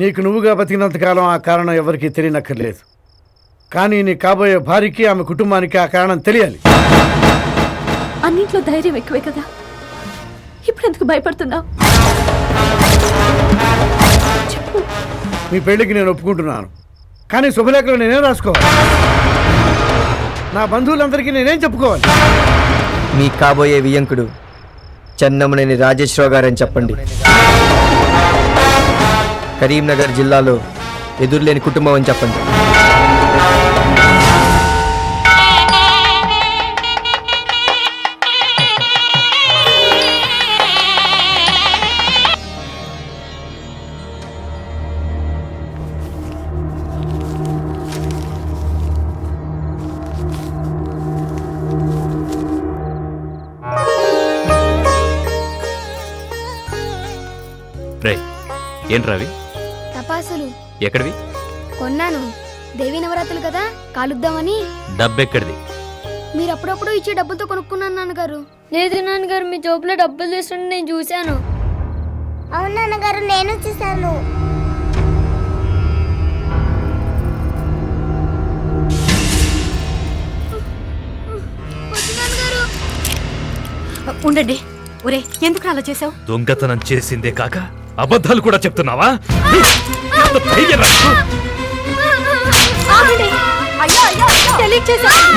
నీకు నువ్వుగా బతికినంతకాలం ఆ కారణం ఎవరికీ తెలియనక్కర్లేదు. కానీ నీ కాబోయే భార్యకి, ఆమె కుటుంబానికి ఆ కారణం తెలియాలి. అన్నింట్లో ధైర్యం ఎక్కువే కదా, ఇప్పుడు ఎందుకు భయపడుతున్నావు? చెప్పు. మీ పెళ్లికి నేను ఒప్పుకుంటున్నాను, కానీ శుభలేఖలో నేనేం రాసుకోవాలి? నా బంధువులందరికీ నేనేం చెప్పుకోవాలి? మీ కాబోయే వియంకుడు చెన్నమనేని రాజేశ్వరరావు గారని చెప్పండి. కరీంనగర్ జిల్లాలో ఎదురులేని కుటుంబం అని చెప్పండి. ఏం రావి? తపాసులు. ఎక్కడివి? కొన్నాను, దేవీ నవరాత్రులు కదా, కాలుద్దామని. డబ్బెక్కడిది? మీరు అప్పుడప్పుడు ఇచ్చే డబ్బులతో కొనుక్కున్నాను నాన్నగారు. లేదు నాన్నగారు, మీ జోబులో డబ్బులు తీసుకుంటే నేను చూశాను. అవును నాన్నగారు, నేను చూశాను. ఉండండి. ఒరే, ఎందుకు అలా చేసావు? దొంగతనం చేసిందే కాక అబద్ధాలు కూడా చెప్తున్నావా?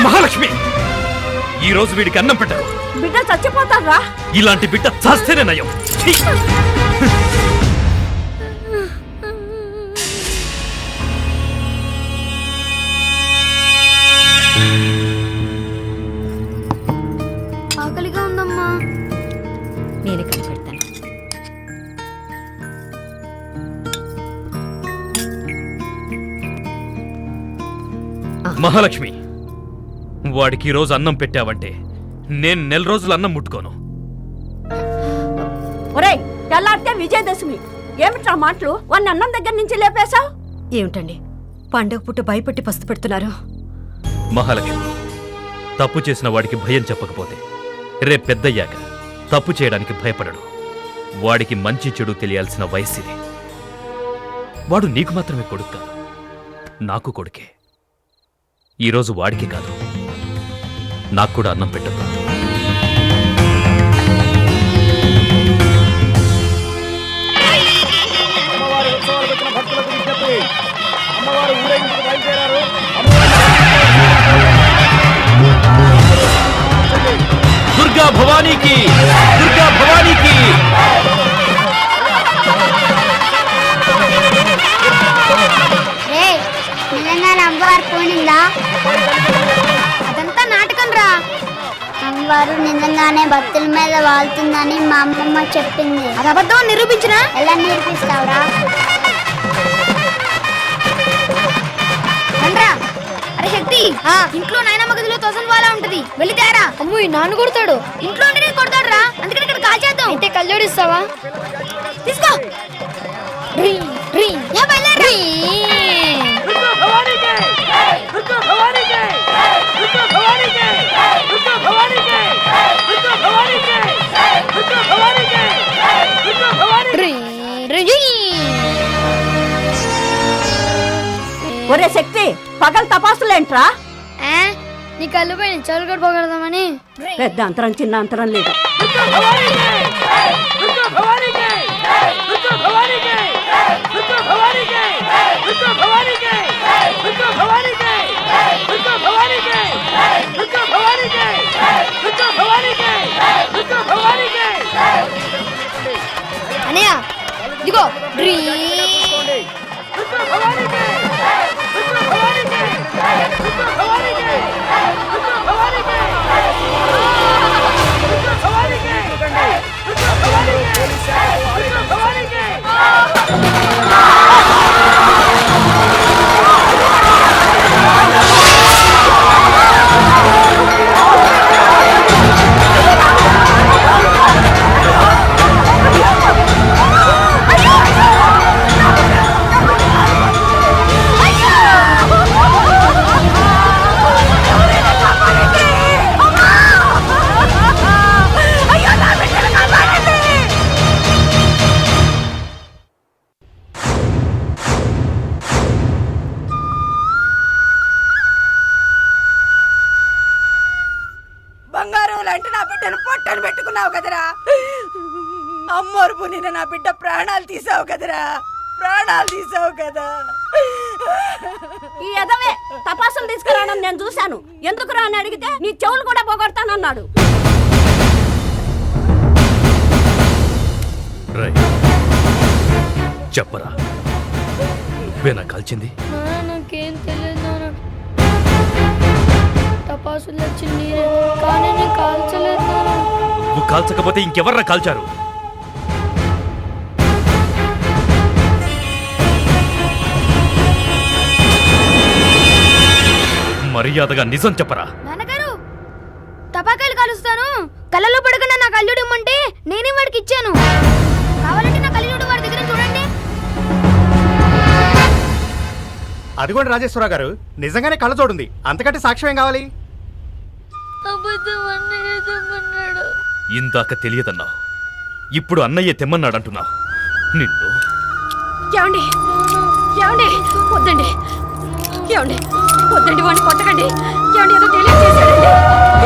మహాలక్ష్మి, ఈ రోజు వీడికి అన్నం పెట్టరు. బిడ్డ చచ్చిపోతారా? ఇలాంటి బిడ్డ చస్తేనే నయం. ఆకలిగా ఉందమ్మా. నేనే కలిసి పెడతాను. మహాలక్ష్మి, వాడికి ఈ రోజు అన్నం పెట్టావంటే నేను నెల రోజులు అన్నం ముట్టుకోను. ఒరే, తెల్లారితే విజయదశమి. ఏమిట్రా మాటలు? వాడిని అన్నం దగ్గర నుంచి లేపేశావు ఏమిటండి? పండుగ పుట్ట భయపెట్టి పస్తు పెడుతున్నారు. మహాలక్ష్మి, తప్పు చేసిన వాడికి భయం చెప్పకపోతే రేపు పెద్దయ్యాక తప్పు చేయడానికి భయపడడు. వాడికి మంచి చెడు తెలియాల్సిన వయసు ఇది. వాడు నీకు మాత్రమే కొడుకు కాదు, నాకు కొడుకే. ఈరోజు వాడికి కాదు, నాకు కూడా అన్నం పెట్టదు. దుర్గా భవానీకి, దుర్గా భవానీకి. అమ్మవారు పోనిందా? అదంతా నాటకం రా. అమ్మవారు నిజంగానే భక్తుల మీద వాళ్తుందని మా అమ్మమ్మ చెప్పింది. అది అబద్ధం నిరూపించినా? ఎలా నిరూపిస్తావురా? అరే శక్తి, ఇంట్లో నాయనమ్మ గదిలో తొసన్ వాళ్ళ ఉంటది, వెళ్ళి తేరా. అమ్ము, నాన్న కొడతాడు. ఇంట్లో ఉంటే కొడతాడు రా, అందుకని ఇక్కడ కాల్చేద్దాం. అయితే కళ్ళోడిస్తావా? తీసుకో. ఒరే శక్తి, పగలు తపాసులేంట్రా? నీ కళ్ళు పైన చాలు కూడా పోగొడదామని. పెద్ద అంతరం చిన్న అంతరం లేదు. అనయ్య, ఇదిగో. లాంటి నా బిడ్డను పొట్టను పెట్టుకున్నావు కదరా. అమ్మోరుపు నిన్న నా బిడ్డ ప్రాణాలు తీసావు కదరా, ప్రాణాలు తీసావు కదా. ఈ ఎదవే తపాసులు తీసుకురావడం నేను చూశాను. ఎందుకురా అని అడిగితే నీ చెవులు కూడా పోగొడతానన్నాడు. చెప్పరా, నువ్వేనా కాల్చింది? నాకేం తెలియదు. టపాసులు వచ్చింది కానీ నేను కాల్చలేదు. నువ్వు కాల్చకపోతే ఇంకెవర్రా కాల్చారు? మర్యాదగా నిజం చెప్పరా. నాన్నగారు టపాకాయలు కాలుస్తాను, కళ్ళలో పడకుండా నా కళ్ళుడు ఇమ్మంటే నేనే వాడికి ఇచ్చాను. కావాలంటే నా కళ్ళుడు వాడి దగ్గర చూడండి. అదిగోండి రాజేశ్వరరావు గారు, నిజంగానే కళ్ళ చూడండి. అంతకంటే సాక్ష్యం ఏం కావాలి? ఇందాక తెలియదన్నావు, ఇప్పుడు అన్నయ్య తెమ్మన్నాడంటున్నావు. నిన్ను ఏమండి ఏమండి వద్దండి, ఏమండి వద్దండి, వాడిని కొట్టకండి. ఏమండి ఏదో తెలియదు చేశాడండి.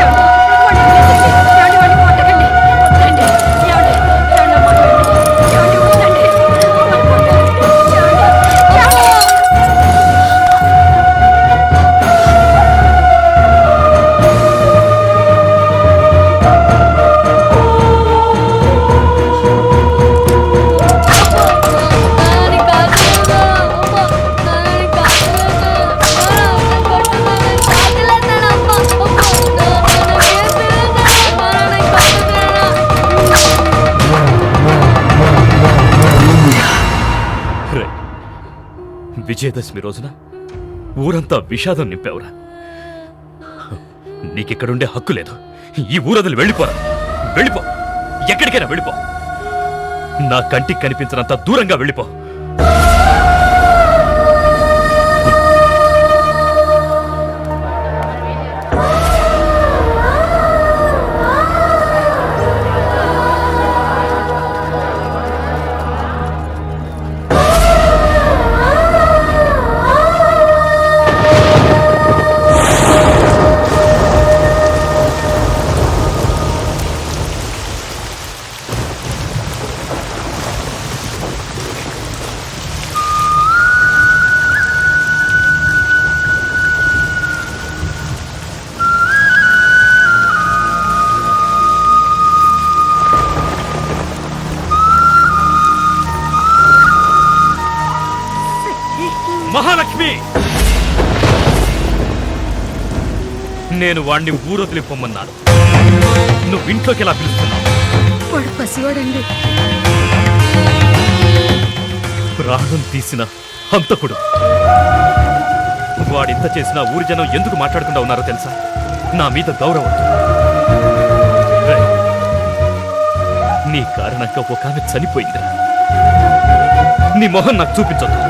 ఏమండి వాడిని వదిలేసి, ఏమండి వాడిని కొట్టకండి. వద్దండి, ఏమండి ఏమండి మాట్లాడండి. ఏమండి వద్దండి, వాడిని కొట్టకండి. ఏమండి విజయదశమి రోజున ఊరంతా విషాదం నింపావురా. నీకిక్కడుండే హక్కు లేదు. ఈ ఊరదులు వెళ్ళిపోరా, వెళ్ళిపో, ఎక్కడికైనా వెళ్ళిపో. నా కంటికి కనిపించినంత దూరంగా వెళ్ళిపో. మహాలక్ష్మి, నేను వాణ్ణి ఊరొదిలి పొమ్మన్నాను. నువ్వు ఇంట్లోకి ఎలా పిలుస్తున్నావు? వాడు పసివాడండి. ప్రాణం తీసిన హంతకుడు. వాడింత చేసిన ఊరి జనం ఎందుకు మాట్లాడకుండా ఉన్నారో తెలుసా? నా మీద గౌరవం. రేయ్, నీ కారణంగా ఒక ఆమె చనిపోయిందిరా. నీ మొహం నాకు చూపించొద్దు.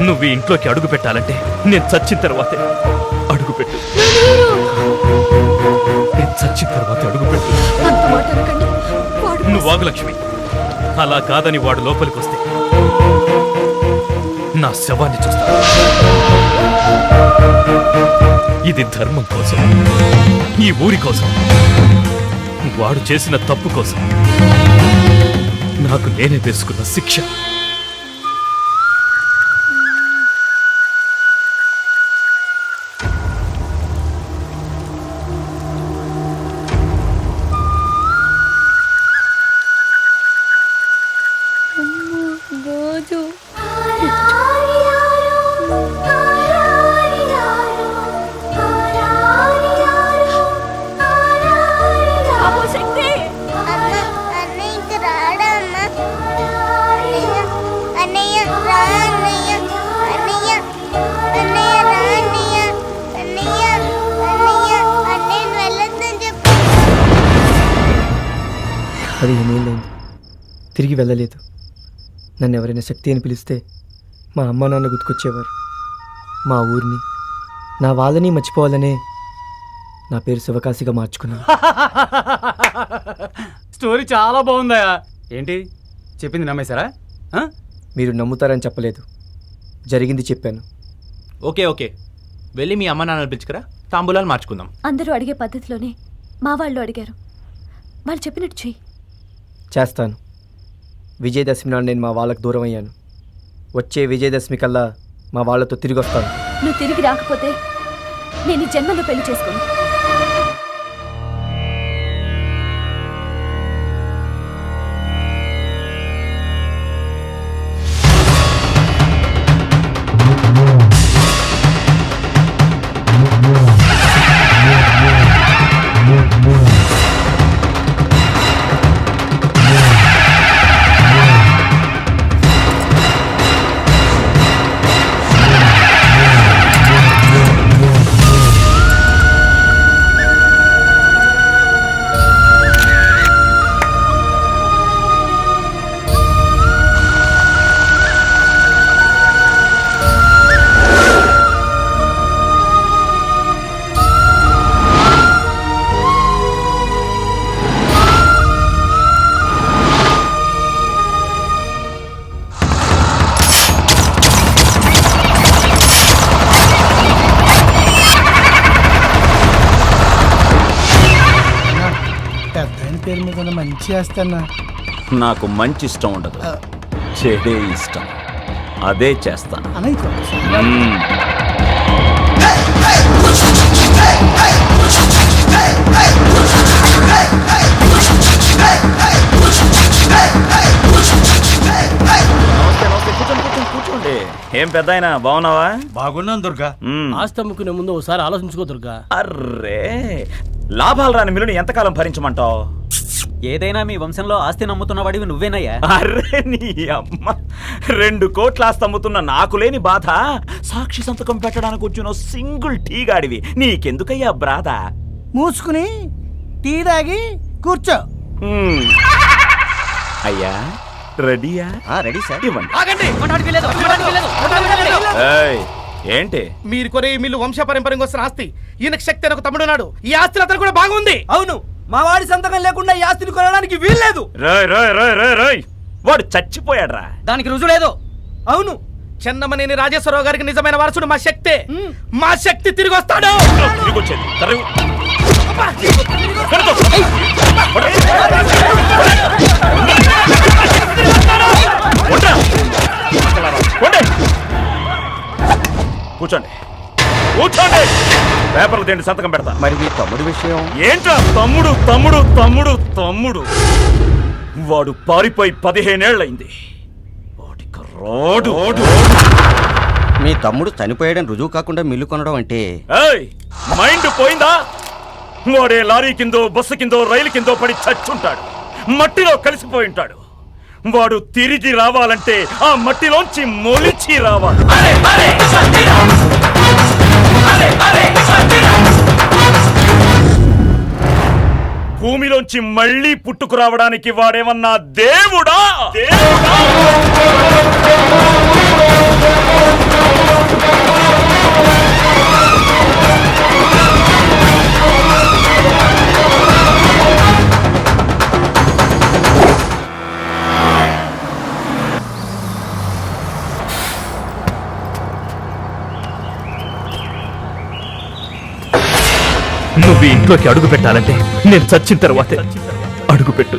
నువ్వు ఈ ఇంట్లోకి అడుగు పెట్టాలంటే నేను చచ్చిన తర్వాతే అడుగుపెట్టు. నేను చచ్చిన తర్వాత అడుగుపెట్టు. అంత మాట అనకండి. వాడు నువ్వు వాగు లక్ష్మి. అలా కాదని వాడు లోపలికి వస్తే నా శవాన్ని చూస్తా. ఇది ధర్మం కోసం, ఈ ఊరి కోసం, వాడు చేసిన తప్పు కోసం నాకు నేనే వేసుకున్న శిక్ష. రోజు అమ్మో శక్తి, అది ఏమేళ్ళైంది, తిరిగి వెళ్ళలేదు. నన్ను ఎవరైనా శక్తి అని పిలిస్తే మా అమ్మ నాన్న గుర్తుకొచ్చేవారు. మా ఊరిని, నా వాళ్ళని మర్చిపోవాలనే నా పేరు శివకాశిగా మార్చుకున్నాను. స్టోరీ చాలా బాగుందా? ఏంటి చెప్పింది నమ్మేశారా? మీరు నమ్ముతారని చెప్పలేదు, జరిగింది చెప్పాను. ఓకే ఓకే, వెళ్ళి మీ అమ్మ నాన్నలు పిలుచుకురా, తాంబూలాలు మార్చుకుందాం. అందరూ అడిగే పద్ధతిలోనే మా వాళ్ళు అడిగారు, వాళ్ళు చెప్పినట్టు చెయ్యి. చేస్తాను. విజయదశమి నాడు నేను మా వాళ్ళకు దూరం అయ్యాను. వచ్చే విజయదశమి కల్లా మా వాళ్ళతో తిరిగి వస్తాను. నువ్వు తిరిగి రాకపోతే నేను ఈ జన్మలో పెళ్లి చేసుకోను. పేరు మీద ఉన్న మంచి చేస్తానా? నాకు మంచి ఇష్టం ఉండదు, చెడే ఇష్టం. అదే చేస్తాను. కూర్చోండి. ఏం పెద్ద ఆయన బాగున్నావా? బాగున్నాను దుర్గా. ఆస్తి అమ్ముకునే ముందు ఒకసారి ఆలోచించుకో దుర్గా. అర్రే, లాభాలు రాని మిల్లుని ఎంతకాలం భరించమంటావు? ఏదైనా మీ వంశంలో ఆస్తి నమ్ముతున్నవాడివి నువ్వేనయ్యా. అర్రే నీ అమ్మ, 2 కోట్ల ఆస్తి అమ్ముతున్న నాకు లేని బాధ సాక్షి సంతకం పెట్టడానికి వచ్చిన సింగిల్ టీ గాడివి నీకెందుకయ్యా బ్రాధ? మూసుకుని టీ తాగి కూర్చో. అయ్యా రెడీయా? Ready sir. ఇవ్వండి. ఆగండి. ఏంటి? మీరు కొనే మిల్లు వంశపరంపరంగా వస్తున్న ఆస్తి. ఈయనకు శక్తి అని ఒక తమ్ముడు ఉన్నాడు. ఈ ఆస్తి అతను కూడా బాగుంది. అవును, మా వాడి సంతకం లేకుండా ఈ ఆస్తిని కొనడానికి వీల్లేదు. రాయ్ వాడు చచ్చిపోయాడ్రా. దానికి రుజువు లేదు. అవును, చెన్నమనేని రాజేశ్వరరావు గారికి నిజమైన వారసుడు మా శక్తే. మా శక్తి తిరిగి వస్తాడు. కూర్చోండి, కూర్చోండి. పేపర్లు తిండి సంతకం పెడతా. మరి మీ తమ్ముడి విషయం ఏంట్రా? తమ్ముడు తమ్ముడు తమ్ముడు తమ్ముడు వాడు పారిపోయి 15 ఏళ్ళయింది. వాడికి రోడ్డు. మీ తమ్ముడు చనిపోయాడని రుజువు కాకుండా మిల్లు కొనడం అంటే ఏయ్, మైండ్ పోయిందా? వాడే లారీ కిందో బస్సు కిందో రైలు కిందో పడి చచ్చుంటాడు, మట్టిలో కలిసిపోయి ఉంటాడు. వాడు తిరిగి రావాలంటే ఆ మట్టిలోంచి మొలిచి రావాలి. భూమిలోంచి మళ్ళీ పుట్టుకురావడానికి వాడేమన్నా దేవుడా? నువ్వు ఇంట్లోకి అడుగు పెట్టాలంటే నేను చచ్చిన తర్వాతే అడుగు పెట్టు.